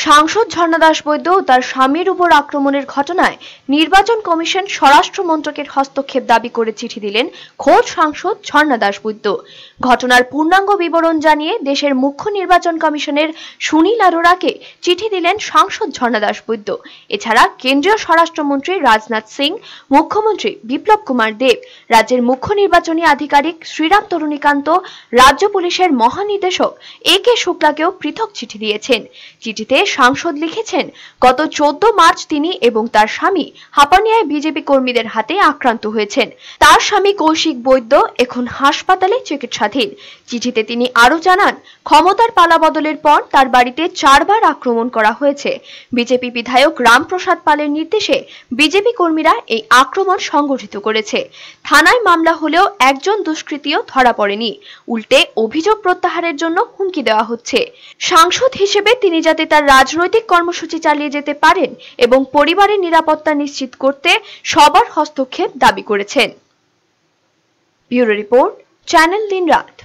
সাংসদ ঝর্ণা দাস বৈদ্য ও তার স্বামীর উপর আক্রমণের ঘটনায় নির্বাচন কমিশন স্বরাষ্ট্র মন্ত্রকের হস্তক্ষেপ দাবি করে চিঠি দিলেন খোদ সাংসদ ঝর্ণা দাস বৈদ্য। ঘটনার পূর্ণাঙ্গ বিবরণ জানিয়ে দেশের মুখ্য নির্বাচন কমিশনের সুনীল আরোরাকে চিঠি দিলেন সাংসদ ঝর্ণা দাস বৈদ্য। এছাড়া কেন্দ্রীয় স্বরাষ্ট্রমন্ত্রী রাজনাথ সিং, মুখ্যমন্ত্রী বিপ্লব কুমার দেব, রাজ্যের মুখ্য নির্বাচনী আধিকারিক শ্রীরাম তরুণীকান্ত, রাজ্য পুলিশের মহানির্দেশক একে শুক্লাকেও পৃথক চিঠি দিয়েছেন। চিঠিতে সাংসদ লিখেছেন, গত 14 মার্চ তিনি এবং তার স্বামী হাপানিয়ায় বিজেপি কর্মীদের হাতে আক্রান্ত হয়েছেন। তার স্বামী কৌশিক বৈদ্য এখন হাসপাতালে চিকিৎসাধীন। চিঠিতে তিনি আরো জানান, ক্ষমতার পালাবদলের পর তার বাড়িতে 4 বার আক্রমণ করা হয়েছে। বিজেপি বিধায়ক রামপ্রসাদ পালের নির্দেশে বিজেপি কর্মীরা এই আক্রমণ সংগঠিত করেছে। থানায় মামলা হলেও একজন দুষ্কৃতীও ধরা পড়েনি। উল্টে অভিযোগ প্রত্যাহারের জন্য হুমকি দেওয়া হচ্ছে। সাংসদ হিসেবে তিনি যাতে তার রাজনৈতিক কর্মসূচি চালিয়ে যেতে পারেন এবং পরিবারের নিরাপত্তা নিশ্চিত করতে সবার হস্তক্ষেপ দাবি করেছেন। ব্যুরো রিপোর্ট, চ্যানেল দিনরাত।